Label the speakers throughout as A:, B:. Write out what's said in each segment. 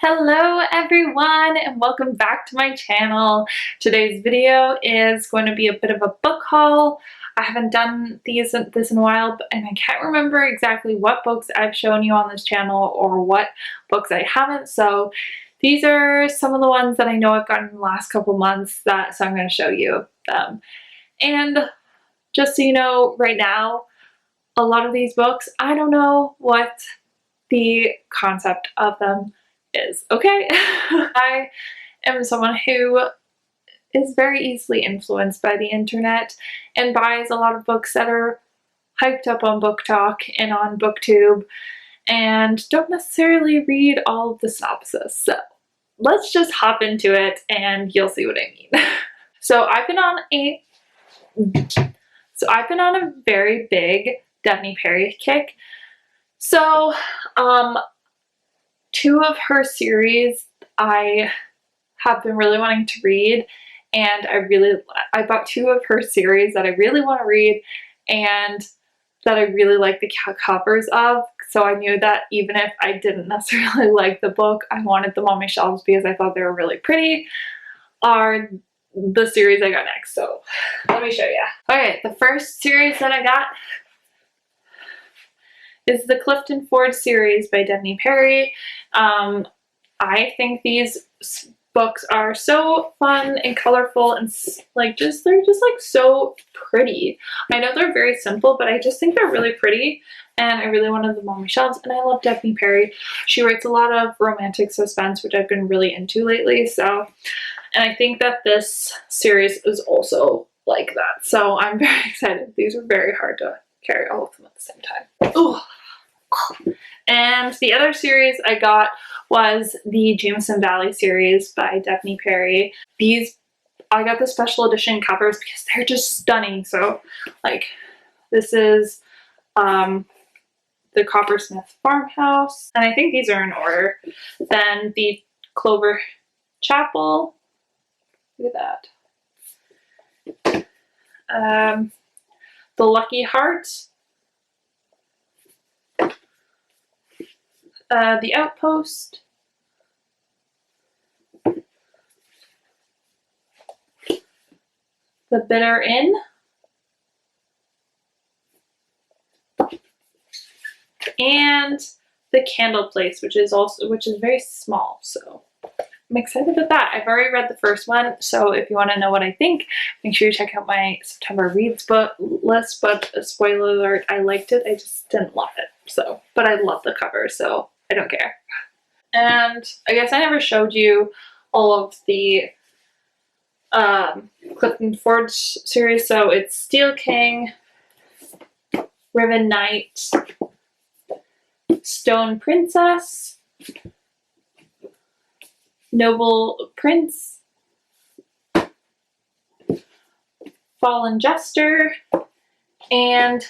A: Hello everyone and welcome back to my channel. Today's video is going to be a bit of a book haul. I haven't done this in a while and I can't remember exactly what books I've shown you on this channel or what books I haven't, so these are some of the ones that I know I've gotten in the last couple months so I'm going to show you them. And just so you know, right now a lot of these books, I don't know what the concept of them is, okay? I am someone who is very easily influenced by the internet and buys a lot of books that are hyped up on Book Talk and on BookTube and don't necessarily read all of the synopsis. So let's just hop into it and you'll see what I mean. So I've been on a very big Daphne Perry kick. So two of her series I have been really wanting to read, and I bought two of her series that I really want to read and that I really like the covers of, so I knew that even if I didn't necessarily like the book, I wanted them on my shelves because I thought they were really pretty, are the series I got next. So let me show you. Okay, the first series that I got is the Clifton series by Daphne Perry. I think these books are so fun and colorful and they're just like so pretty. I know they're very simple, but I just think they're really pretty and I really wanted them on my shelves, and I love Daphne Perry. She writes a lot of romantic suspense, which I've been really into lately, and I think that this series is also like that, so I'm very excited. These are very hard to carry all of them at the same time. Ooh. And the other series I got was the Jameson Valley series by Daphne Perry. I got the special edition covers because they're just stunning. So like this is the Coppersmith Farmhouse, and I think these are in order. Then the Clover Chapel, look at that. The Lucky Heart, The Outpost, The Bitter Inn, and The Candle Place, which is very small. So I'm excited about that. I've already read the first one, so if you want to know what I think, make sure you check out my September reads book list. But spoiler alert, I liked it. I just didn't love it. But I love the cover, so I don't care. And I guess I never showed you all of the Clifton series. So it's Steel King, Riven Knight, Stone Princess, Noble Prince, Fallen Jester, and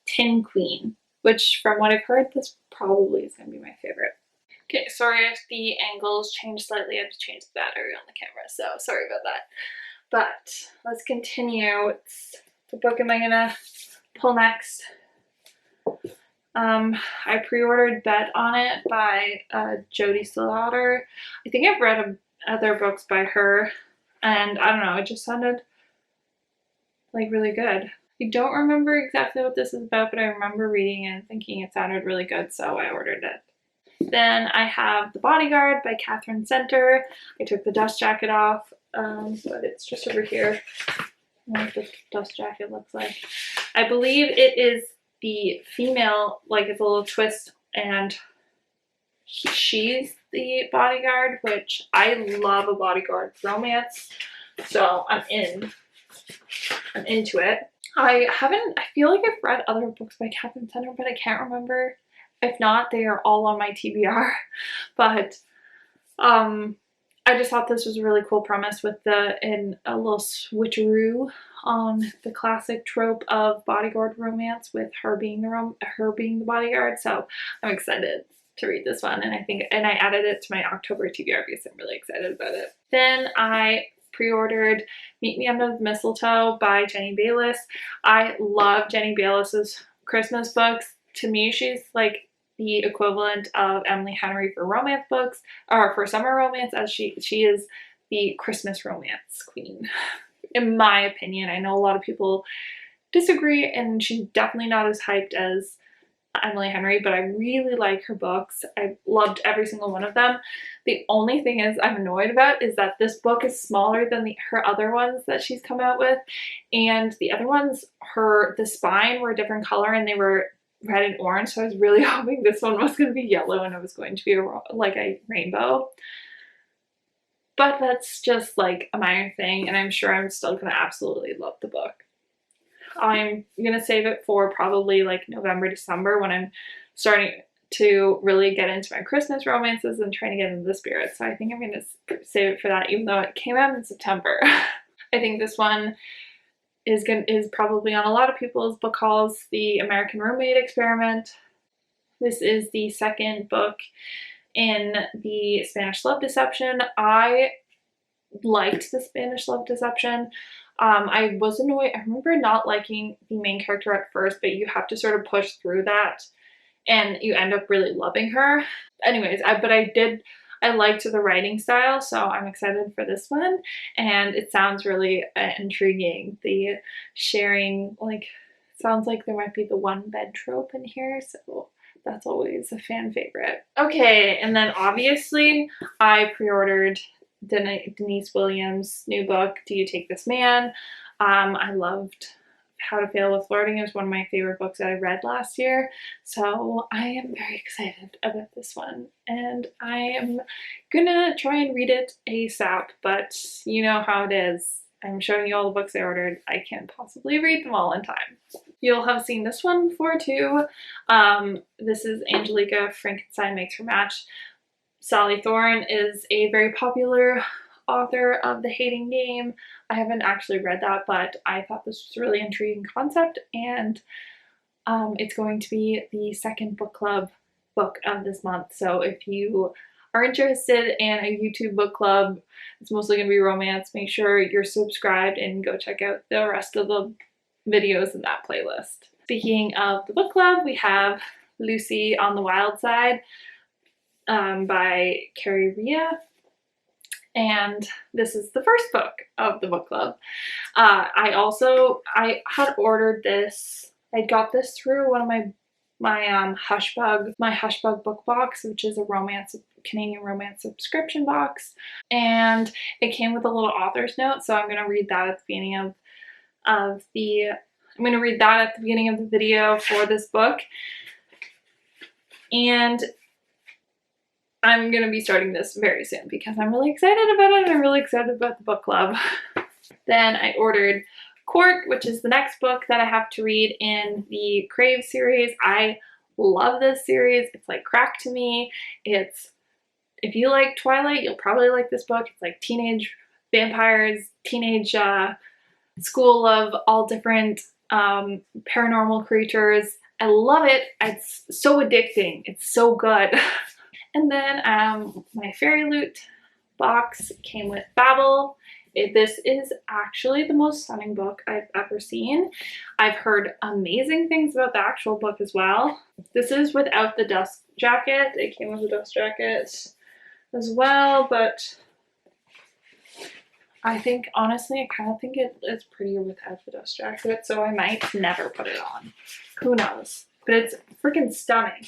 A: Tin Queen, which from what I've heard, this probably is going to be my favorite. Okay, sorry if the angles change slightly. I have to change the battery on the camera, so sorry about that. But let's continue. The book am I going to pull next? I pre-ordered Bet on It by Jodie Slaughter. I think I've read other books by her, and I don't know, it just sounded like really good. I don't remember exactly what this is about, but I remember reading it and thinking it sounded really good, so I ordered it. Then I have The Bodyguard by Catherine Center. I took the dust jacket off, but it's just over here. I don't know what the dust jacket looks like. I believe it is the female, like it's a little twist, and she's the bodyguard, which I love a bodyguard romance, so I'm into it. I feel like I've read other books by Catherine Center, but I can't remember. If not, they are all on my TBR. But I just thought this was a really cool premise with a little switcheroo on the classic trope of bodyguard romance with her being the bodyguard. So I'm excited to read this one, and I added it to my October TBR because I'm really excited about it. Then I pre-ordered Meet Me Under the Mistletoe by Jenny Bayless. I love Jenny Bayless's Christmas books. To me, she's like the equivalent of Emily Henry for romance books, or for summer romance, as she is the Christmas romance queen, in my opinion. I know a lot of people disagree, and she's definitely not as hyped as Emily Henry, but I really like her books. I loved every single one of them. The only thing I'm annoyed about is that this book is smaller than her other ones that she's come out with, and the other ones, the spine were a different color and they were red and orange, so I was really hoping this one was going to be yellow and it was going to be like a rainbow. But that's just like a minor thing, and I'm sure I'm still going to absolutely love the book. I'm going to save it for probably like November, December, when I'm starting to really get into my Christmas romances and trying to get into the spirit. So I think I'm going to save it for that, even though it came out in September. I think this one is probably on a lot of people's book hauls, The American Roommate Experiment. This is the second book in the Spanish Love Deception. I liked the Spanish Love Deception. I was annoyed. I remember not liking the main character at first, but you have to sort of push through that and you end up really loving her. Anyways, I liked the writing style, so I'm excited for this one, and it sounds really intriguing. The sharing, like, sounds like there might be the one bed trope in here, so that's always a fan favorite. Okay, and then obviously I pre-ordered Denise Williams' new book, Do You Take This Man? I loved How to Fail with Flirting. It was one of my favorite books that I read last year, so I am very excited about this one, and I am gonna try and read it ASAP, but you know how it is. I'm showing you all the books I ordered. I can't possibly read them all in time. You'll have seen this one before too. This is Angelica, Frankenstein Makes Her Match. Sally Thorne is a very popular author of The Hating Game. I haven't actually read that, but I thought this was a really intriguing concept, and it's going to be the second book club book of this month. So if you are interested in a YouTube book club, it's mostly going to be romance, make sure you're subscribed and go check out the rest of the videos in that playlist. Speaking of the book club, we have Lucy on the Wild Side by Carrie Rhea, and this is the first book of the book club. I had ordered this. I got this through one of my Hushbug book box, which is a Canadian romance subscription box, and it came with a little author's note, so I'm going to read that at the beginning of the video for this book, and I'm going to be starting this very soon because I'm really excited about it and I'm really excited about the book club. Then I ordered Court, which is the next book that I have to read in the Crave series. I love this series. It's like crack to me. If you like Twilight, you'll probably like this book. It's like teenage vampires, teenage school of all different paranormal creatures. I love it. It's so addicting. It's so good. And then my Fairy Loot box came with Babel. This is actually the most stunning book I've ever seen. I've heard amazing things about the actual book as well. This is without the dust jacket. It came with a dust jacket as well, but I think, honestly, I kind of think it's prettier without the dust jacket, so I might never put it on. Who knows? But it's freaking stunning.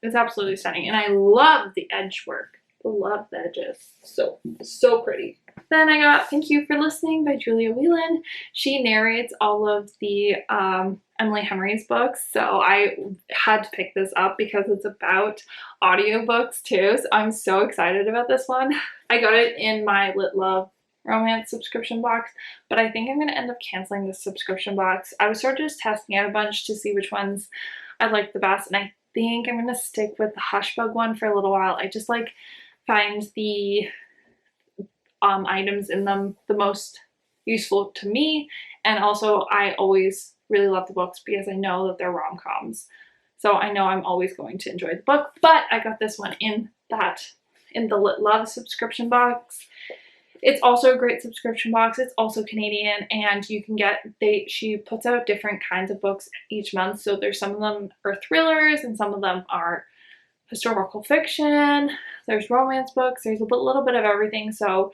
A: It's absolutely stunning, and I love the edge work. I love the edges. So pretty. Then I got Thank You for Listening by Julia Whelan. She narrates all of the Emily Henry's books, so I had to pick this up because it's about audiobooks too, so I'm so excited about this one. I got it in my Lit Love romance subscription box, but I think I'm going to end up canceling this subscription box. I was sort of just testing out a bunch to see which ones I liked the best, and I think I'm going to stick with the Hushbug one for a little while. I just find the items in them the most useful to me, and also I always really love the books because I know that they're rom-coms, so I know I'm always going to enjoy the book. But I got this one in the Lit Love subscription box, It's also a great subscription box. It's also Canadian, and you can get, she puts out different kinds of books each month. So there's some of them are thrillers and some of them are historical fiction. There's romance books. There's a little bit of everything. So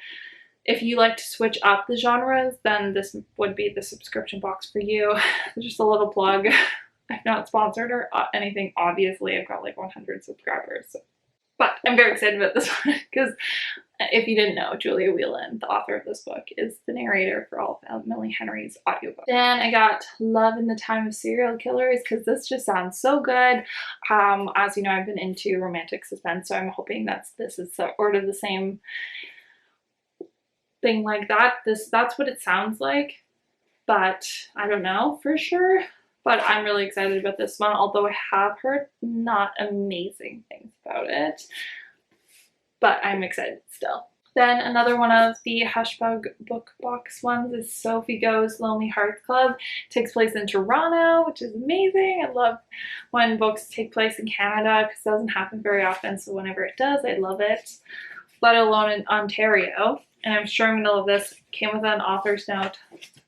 A: if you like to switch up the genres, then this would be the subscription box for you. Just a little plug. I'm not sponsored or anything, obviously. I've got like 100 subscribers. So. But I'm very excited about this one because if you didn't know, Julia Whelan, the author of this book, is the narrator for all of Millie Henry's audiobook. Then I got Love in the Time of Serial Killers because this just sounds so good. As you know, I've been into romantic suspense, so I'm hoping this is sort of the same thing like that. That's what it sounds like, but I don't know for sure. But I'm really excited about this one, although I have heard not amazing things about it. But I'm excited still. Then another one of the Hushbug book box ones is Sophie Goes Lonely Hearts Club. It takes place in Toronto, which is amazing. I love when books take place in Canada because it doesn't happen very often. So whenever it does, I love it. Let alone in Ontario. And I'm sure I'm going to love this. It came with an author's note,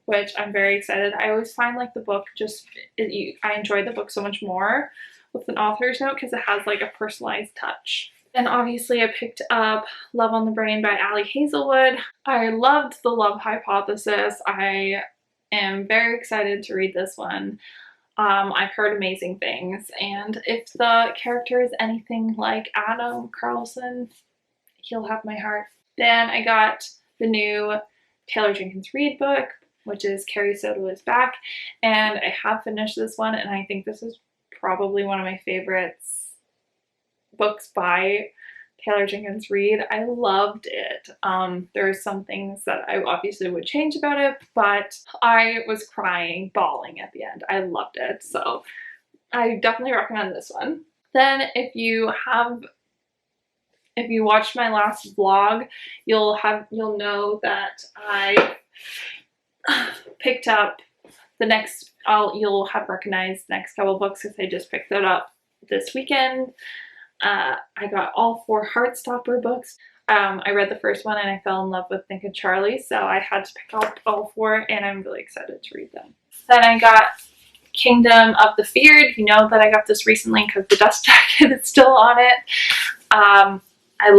A: which I'm very excited. I always find like the book I enjoy the book so much more with an author's note because it has like a personalized touch. And obviously I picked up Love on the Brain by Ali Hazelwood. I loved The Love Hypothesis. I am very excited to read this one. I've heard amazing things, and if the character is anything like Adam Carlson, he'll have my heart. Then I got the new Taylor Jenkins Reid book, which is Carrie Soto is Back, and I have finished this one, and I think this is probably one of my favorites books by Taylor Jenkins Reid. I loved it. There's some things that I obviously would change about it, but I was crying, bawling at the end. I loved it, so I definitely recommend this one. Then if you watched my last vlog, you'll know that I picked up the next, you'll have recognized the next couple books because I just picked it up this weekend. I got all 4 Heartstopper books. I read the first one and I fell in love with Nick and Charlie, so I had to pick up all 4 and I'm really excited to read them. Then I got Kingdom of the Feared. You know that I got this recently because the dust jacket is still on it. I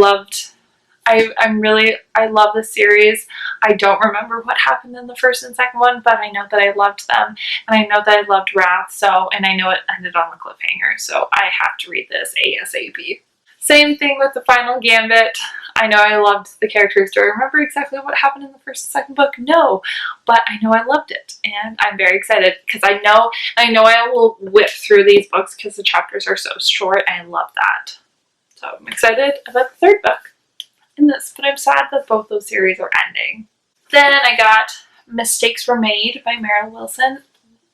A: love this series. I don't remember what happened in the first and second one, but I know that I loved them, and I know that I loved Wrath, and I know it ended on a cliffhanger, so I have to read this ASAP. Same thing with The Final Gambit. I know I loved the characters. Do I remember exactly what happened in the first and second book? No, but I know I loved it, and I'm very excited because I know I will whip through these books because the chapters are so short, and I love that. So I'm excited about the third book in this, but I'm sad that both those series are ending. Then I got Mistakes Were Made by Meryl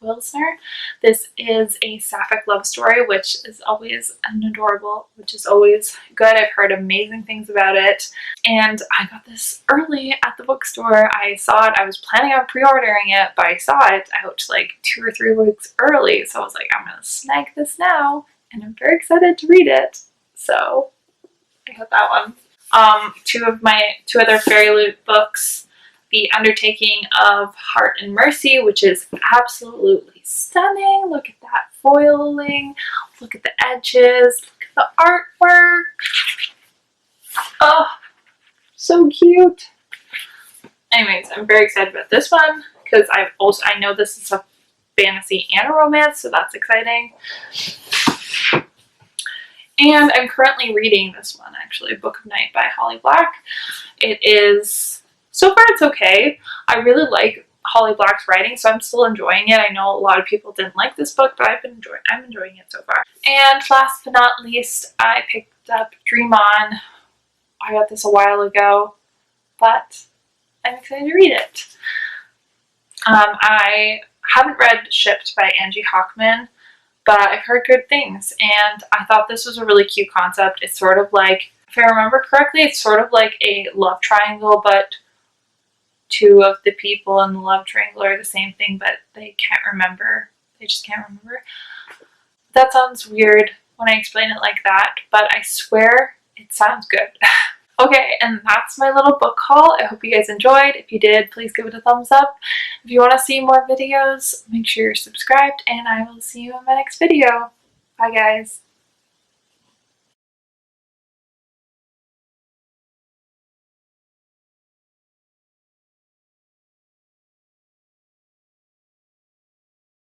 A: Wilsner. This is a sapphic love story, which is always which is always good. I've heard amazing things about it, and I got this early at the bookstore. I saw it. I was planning on pre-ordering it, but I saw it out like 2 or 3 weeks early, so I was like, I'm gonna snag this now, and I'm very excited to read it. So I got that one. 2 other Fairy Loot books, The Undertaking of Heart and Mercy, which is absolutely stunning. Look at that foiling, look at the edges, look at the artwork. Oh, so cute. Anyways, I'm very excited about this one because I know this is a fantasy and a romance, so that's exciting. And I'm currently reading this one, actually, Book of Night by Holly Black. It is, so far it's okay. I really like Holly Black's writing, so I'm still enjoying it. I know a lot of people didn't like this book, but I'm enjoying it so far. And last but not least, I picked up Dream On. I got this a while ago, but I'm excited to read it. I haven't read Shipped by Angie Hockman, but I've heard good things, and I thought this was a really cute concept. It's sort of like, if I remember correctly, it's sort of like a love triangle, but 2 of the people in the love triangle are the same thing, but they can't remember. They just can't remember. That sounds weird when I explain it like that, but I swear it sounds good. Okay, and that's my little book haul. I hope you guys enjoyed. If you did, please give it a thumbs up. If you want to see more videos, make sure you're subscribed, and I will see you in my next video. Bye, guys.